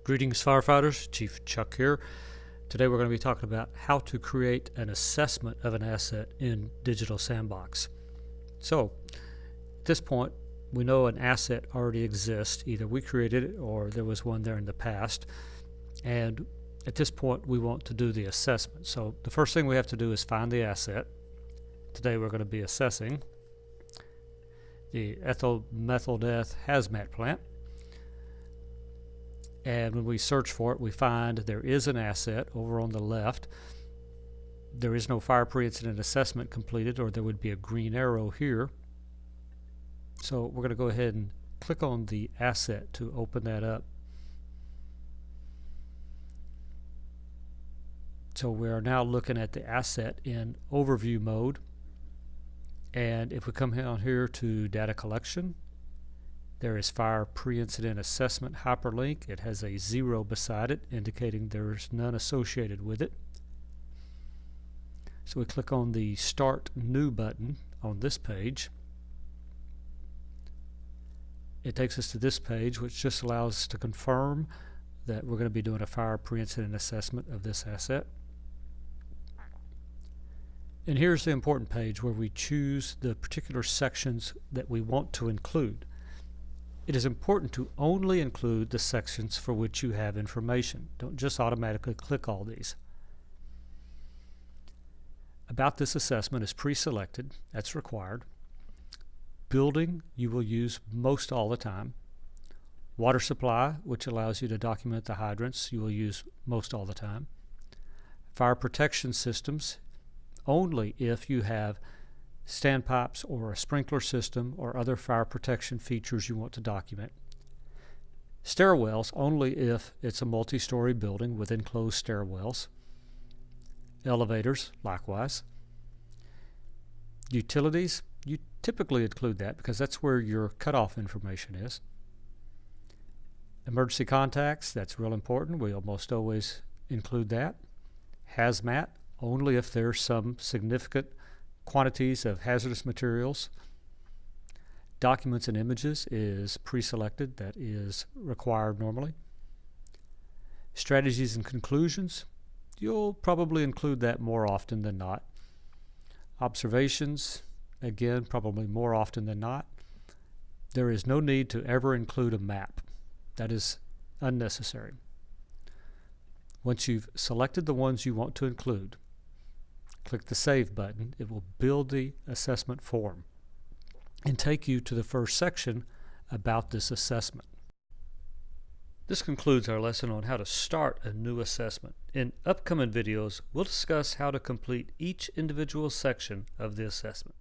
Greetings firefighters, Chief Chuck here. Today we're going to be talking about how to create an assessment of an asset in Digital Sandbox. So at this point we know an asset already exists, either we created it or there was one there in the past, and at this point we want to do the assessment. So the first thing we have to do is find the asset. Today we're going to be assessing the ethyl methyl death hazmat plant. And when we search for it, we find there is an asset over on the left. There is no fire pre-incident assessment completed, or there would be a green arrow here. So we're going to go ahead and click on the asset to open that up. So we are now looking at the asset in overview mode. And if we come down here to data collection, there is fire pre-incident assessment hyperlink. It has a 0 beside it, indicating there's none associated with it. So we click on the Start New button on this page. It takes us to this page, which just allows us to confirm that we're going to be doing a fire pre-incident assessment of this asset. And here's the important page where we choose the particular sections that we want to include. It is important to only include the sections for which you have information. Don't just automatically click all these. About this assessment is pre-selected. That's required. Building you will use most all the time. Water supply, which allows you to document the hydrants, you will use most all the time. Fire protection systems, only if you have standpipes or a sprinkler system or other fire protection features you want to document. Stairwells only if it's a multi-story building with enclosed stairwells. Elevators likewise. Utilities, you typically include that because that's where your cutoff information is. Emergency contacts, that's real important. We almost always include that. Hazmat, only if there's some significant quantities of hazardous materials. Documents and images is pre-selected. That is required normally. Strategies and conclusions, you'll probably include that more often than not. Observations, again, probably more often than not. There is no need to ever include a map. That is unnecessary. Once you've selected the ones you want to include, click the Save button. It will build the assessment form and take you to the first section about this assessment. This concludes our lesson on how to start a new assessment. In upcoming videos, we'll discuss how to complete each individual section of the assessment.